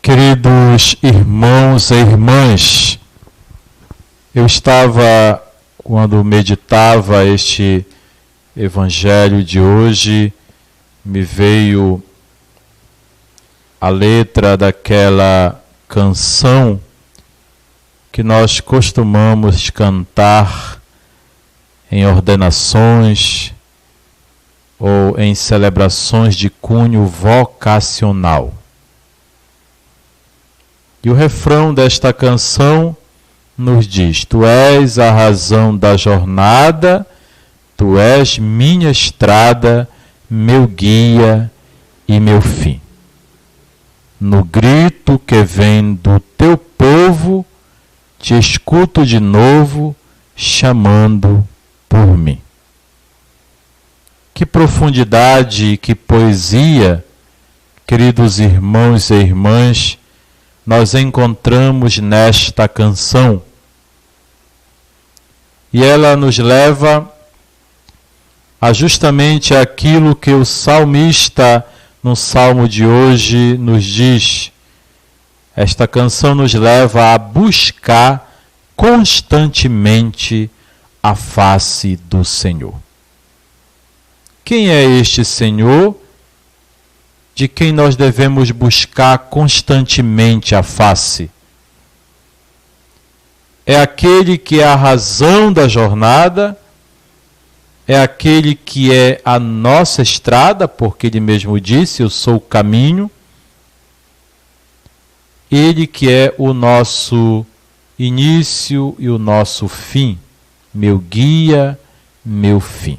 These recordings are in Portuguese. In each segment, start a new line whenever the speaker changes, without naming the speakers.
Queridos irmãos e irmãs, eu estava, quando meditava este Evangelho de hoje, me veio a letra daquela canção que nós costumamos cantar em ordenações ou em celebrações de cunho vocacional. E o refrão desta canção nos diz: Tu és a razão da jornada, Tu és minha estrada, meu guia e meu fim. No grito que vem do Teu povo, Te escuto de novo, chamando por mim. Que profundidade e que poesia, queridos irmãos e irmãs, nós encontramos nesta canção. E ela nos leva a justamente aquilo que o salmista, no salmo de hoje, nos diz. Esta canção nos leva a buscar constantemente a face do Senhor. Quem é este Senhor de quem nós devemos buscar constantemente a face? É aquele que é a razão da jornada, é aquele que é a nossa estrada, porque ele mesmo disse, eu sou o caminho. Ele que é o nosso início e o nosso fim, meu guia, meu fim.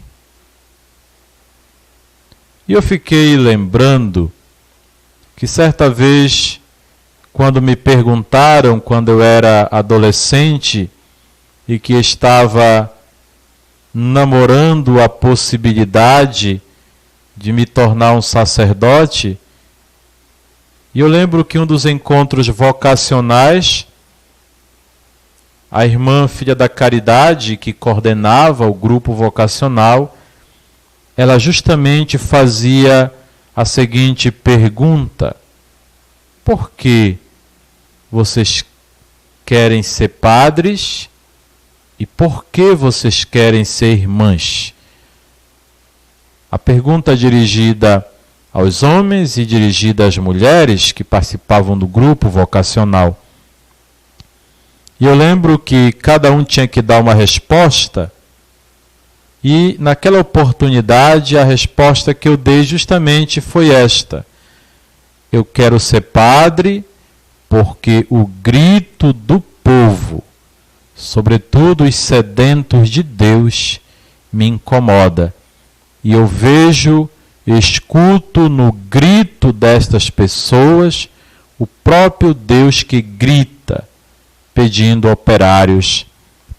E eu fiquei lembrando que certa vez, quando me perguntaram, quando eu era adolescente e que estava namorando a possibilidade de me tornar um sacerdote, e eu lembro que um dos encontros vocacionais, a irmã Filha da Caridade, que coordenava o grupo vocacional, ela justamente fazia a seguinte pergunta: por que vocês querem ser padres e por que vocês querem ser irmãs? A pergunta dirigida aos homens e dirigida às mulheres que participavam do grupo vocacional. E eu lembro que cada um tinha que dar uma resposta. E naquela oportunidade a resposta que eu dei justamente foi esta: eu quero ser padre porque o grito do povo, sobretudo os sedentos de Deus, me incomoda. E eu vejo, escuto no grito destas pessoas o próprio Deus que grita, pedindo operários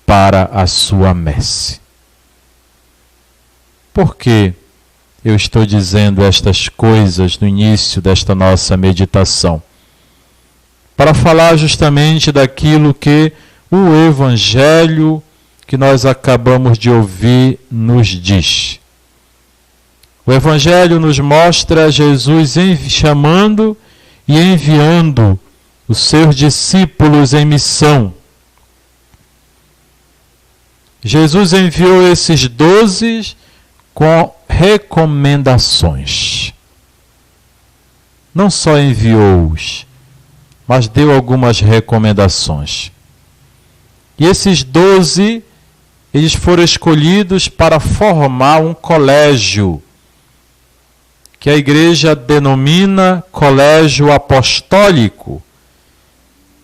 para a sua messe. Por que eu estou dizendo estas coisas no início desta nossa meditação? Para falar justamente daquilo que o Evangelho que nós acabamos de ouvir nos diz. O Evangelho nos mostra Jesus chamando e enviando os seus discípulos em missão. Jesus enviou esses 12 com recomendações. Não só enviou-os, mas deu algumas recomendações. E esses 12, eles foram escolhidos para formar um colégio, que a igreja denomina colégio apostólico.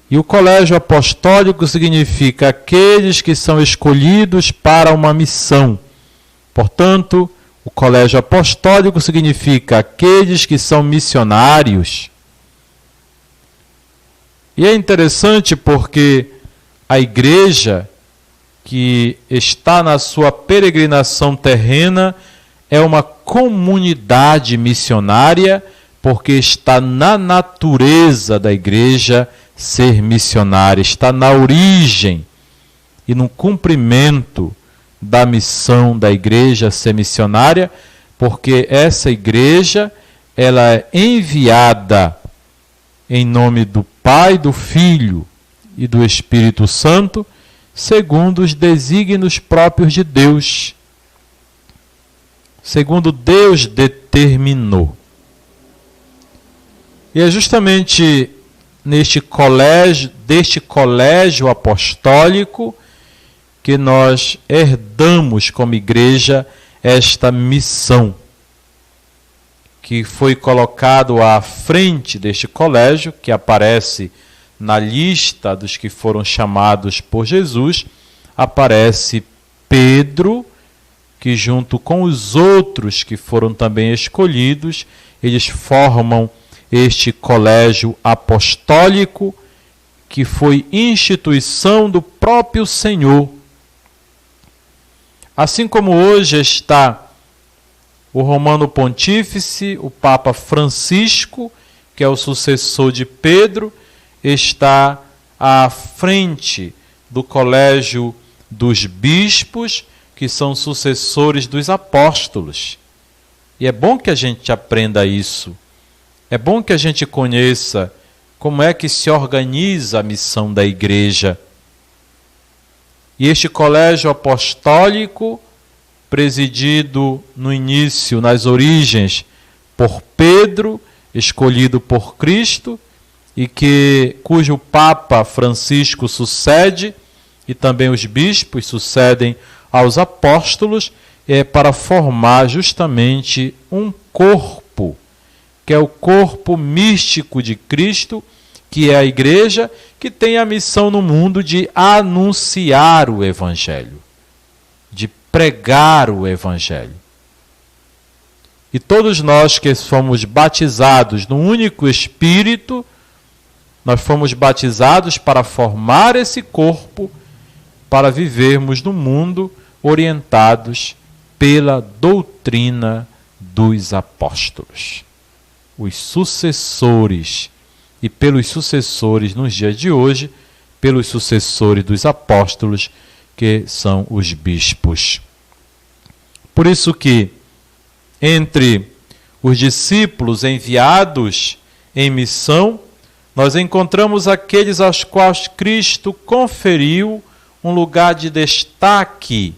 E o colégio apostólico significa aqueles que são escolhidos para uma missão. Portanto, o colégio apostólico significa aqueles que são missionários. E é interessante porque a igreja que está na sua peregrinação terrena é uma comunidade missionária, porque está na natureza da igreja ser missionária, está na origem e no cumprimento da missão da igreja ser missionária, porque essa igreja ela é enviada em nome do Pai, do Filho e do Espírito Santo, segundo os desígnios próprios de Deus, segundo Deus determinou. E é justamente deste colégio apostólico que nós herdamos como igreja esta missão, que foi colocado à frente deste colégio, que aparece na lista dos que foram chamados por Jesus, aparece Pedro, que junto com os outros que foram também escolhidos, eles formam este colégio apostólico, que foi instituição do próprio Senhor. Assim como hoje está o Romano Pontífice, o Papa Francisco, que é o sucessor de Pedro, está à frente do colégio dos bispos, que são sucessores dos apóstolos. E é bom que a gente aprenda isso. É bom que a gente conheça como é que se organiza a missão da igreja. E este colégio apostólico, presidido no início, nas origens, por Pedro, escolhido por Cristo, e cujo Papa Francisco sucede, e também os bispos sucedem aos apóstolos, é para formar justamente um corpo, que é o corpo místico de Cristo, que é a igreja, que tem a missão no mundo de anunciar o Evangelho, de pregar o Evangelho. E todos nós que fomos batizados no único Espírito, nós fomos batizados para formar esse corpo, para vivermos no mundo orientados pela doutrina dos apóstolos. Os sucessores, e pelos sucessores nos dias de hoje, pelos sucessores dos apóstolos, que são os bispos. Por isso que, entre os discípulos enviados em missão, nós encontramos aqueles aos quais Cristo conferiu um lugar de destaque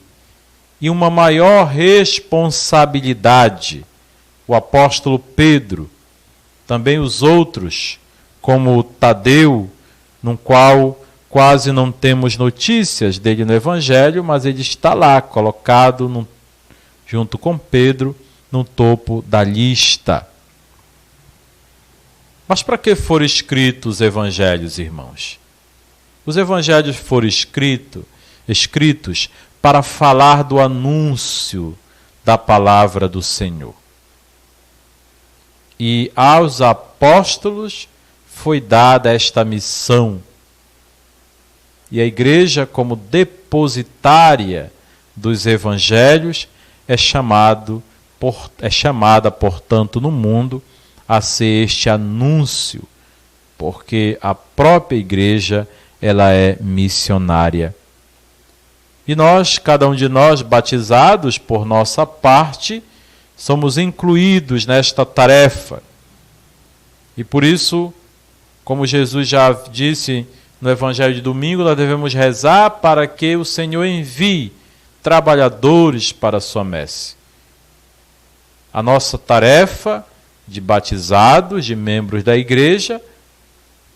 e uma maior responsabilidade. O apóstolo Pedro, também os outros, como Tadeu, no qual quase não temos notícias dele no Evangelho, mas ele está lá, colocado junto com Pedro, no topo da lista. Mas para que foram escritos os Evangelhos, irmãos? Os Evangelhos foram escritos para falar do anúncio da palavra do Senhor. E aos apóstolos foi dada esta missão. E a igreja, como depositária dos evangelhos, é chamada, portanto, no mundo a ser este anúncio, porque a própria igreja, ela é missionária. E nós, cada um de nós, batizados por nossa parte, somos incluídos nesta tarefa. E por isso, como Jesus já disse no Evangelho de domingo, nós devemos rezar para que o Senhor envie trabalhadores para a sua messe. A nossa tarefa de batizados, de membros da igreja,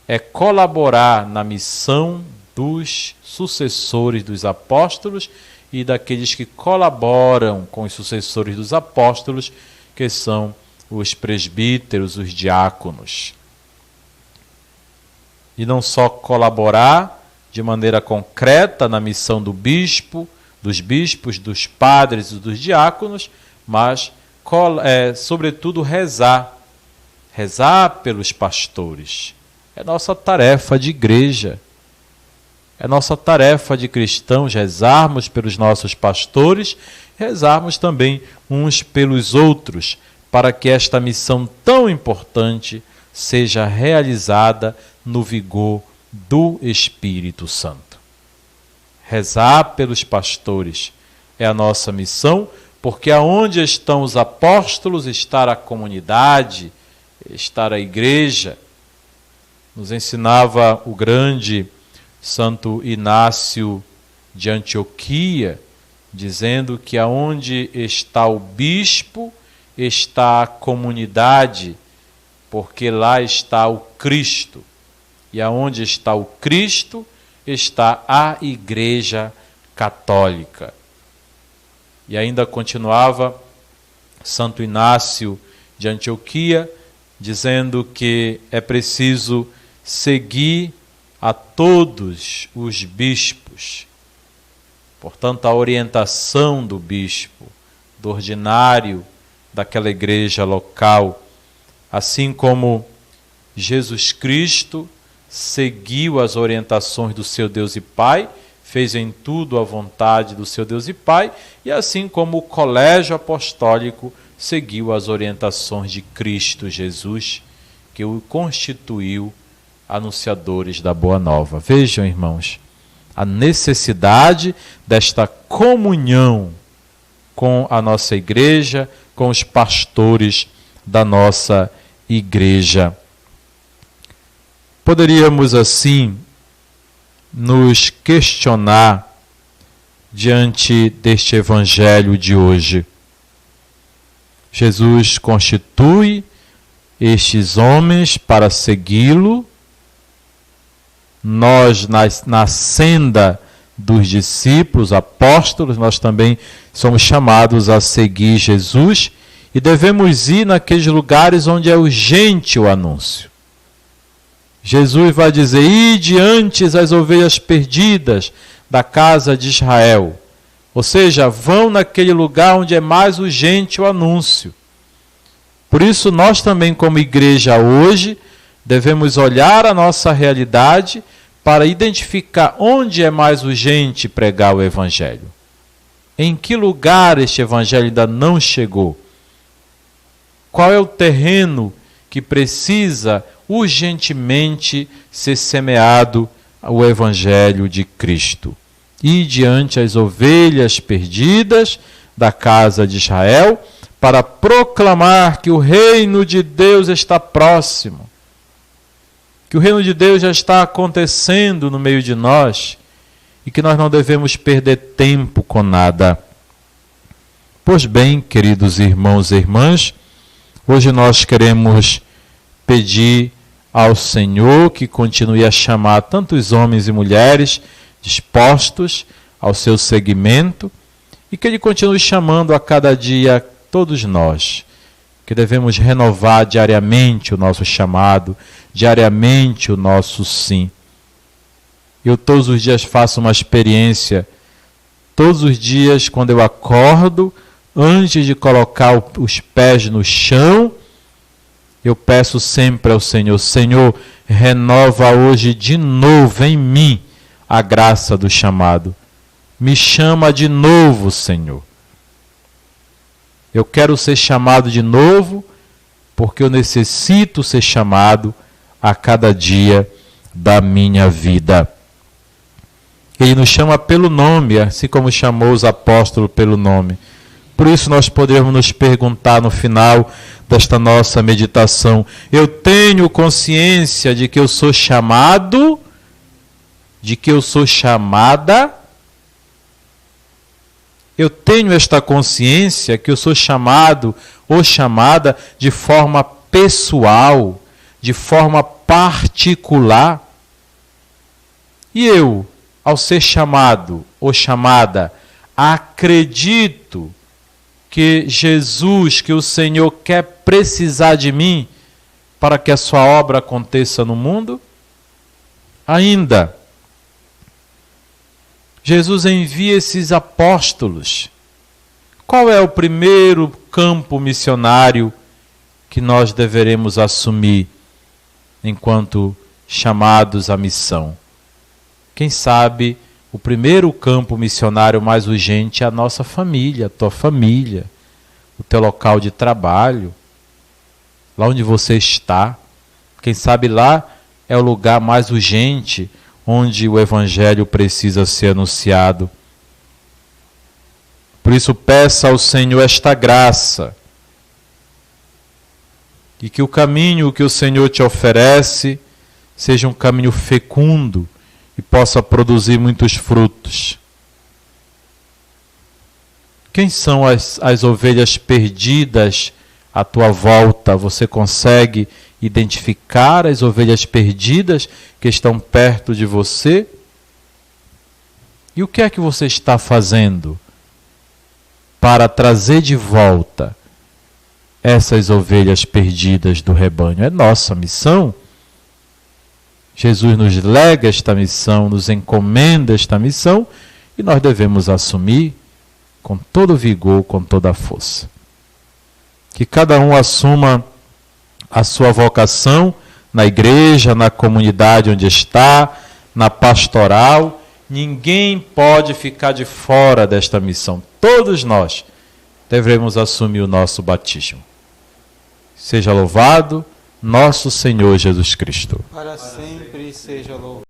é colaborar na missão dos sucessores dos apóstolos e daqueles que colaboram com os sucessores dos apóstolos, que são os presbíteros, os diáconos. E não só colaborar de maneira concreta na missão do bispo, dos bispos, dos padres e dos diáconos, mas, sobretudo, rezar pelos pastores. É nossa tarefa de igreja. É nossa tarefa de cristãos rezarmos pelos nossos pastores, rezarmos também uns pelos outros, para que esta missão tão importante seja realizada no vigor do Espírito Santo. Rezar pelos pastores é a nossa missão, porque aonde estão os apóstolos, está a comunidade, está a igreja. nos ensinava o grande Santo Inácio de Antioquia, dizendo que aonde está o bispo, está a comunidade, porque lá está o Cristo. E aonde está o Cristo, está a Igreja Católica. E ainda continuava Santo Inácio de Antioquia, dizendo que é preciso seguir a todos os bispos. Portanto, a orientação do bispo, do ordinário daquela igreja local, assim como Jesus Cristo seguiu as orientações do seu Deus e Pai, fez em tudo a vontade do seu Deus e Pai, e assim como o colégio apostólico seguiu as orientações de Cristo Jesus, que o constituiu anunciadores da Boa Nova. Vejam, irmãos, a necessidade desta comunhão com a nossa igreja, com os pastores da nossa igreja. Poderíamos, assim, nos questionar diante deste evangelho de hoje. Jesus constitui estes homens para segui-lo. Nós, na senda dos discípulos, apóstolos, nós também somos chamados a seguir Jesus e devemos ir naqueles lugares onde é urgente o anúncio. Jesus vai dizer: ide antes as ovelhas perdidas da casa de Israel. Ou seja, vão naquele lugar onde é mais urgente o anúncio. Por isso, nós também, como igreja hoje, devemos olhar a nossa realidade para identificar onde é mais urgente pregar o Evangelho. Em que lugar este Evangelho ainda não chegou? Qual é o terreno que precisa urgentemente ser semeado o Evangelho de Cristo? E diante as ovelhas perdidas da casa de Israel, para proclamar que o reino de Deus está próximo, que o reino de Deus já está acontecendo no meio de nós e que nós não devemos perder tempo com nada. Pois bem, queridos irmãos e irmãs, hoje nós queremos pedir ao Senhor que continue a chamar tantos homens e mulheres dispostos ao seu seguimento e que Ele continue chamando a cada dia todos nós, que devemos renovar diariamente o nosso chamado, diariamente o nosso sim. Eu todos os dias faço uma experiência, todos os dias quando eu acordo, antes de colocar os pés no chão, eu peço sempre ao Senhor: Senhor, renova hoje de novo em mim a graça do chamado. Me chama de novo, Senhor. Eu quero ser chamado de novo, porque eu necessito ser chamado a cada dia da minha vida. Ele nos chama pelo nome, assim como chamou os apóstolos pelo nome. Por isso nós poderemos nos perguntar no final desta nossa meditação: eu tenho consciência de que eu sou chamado, de que eu sou chamada? Eu tenho esta consciência que eu sou chamado ou chamada de forma pessoal, de forma particular? E eu, ao ser chamado ou chamada, acredito que Jesus, que o Senhor quer precisar de mim para que a sua obra aconteça no mundo? Ainda, Jesus envia esses apóstolos. Qual é o primeiro campo missionário que nós deveremos assumir enquanto chamados à missão? Quem sabe o primeiro campo missionário mais urgente é a nossa família, a tua família, o teu local de trabalho, lá onde você está. Quem sabe lá é o lugar mais urgente onde o Evangelho precisa ser anunciado. Por isso, peça ao Senhor esta graça, e que o caminho que o Senhor te oferece seja um caminho fecundo e possa produzir muitos frutos. Quem são as ovelhas perdidas à tua volta? Você consegue identificar as ovelhas perdidas que estão perto de você? E o que é que você está fazendo para trazer de volta essas ovelhas perdidas do rebanho? É nossa missão. Jesus nos lega esta missão, nos encomenda esta missão e nós devemos assumir com todo vigor, com toda a força. Que cada um assuma a sua vocação na igreja, na comunidade onde está, na pastoral. Ninguém pode ficar de fora desta missão. Todos nós devemos assumir o nosso batismo. Seja louvado nosso Senhor Jesus Cristo.
Para sempre seja louvado.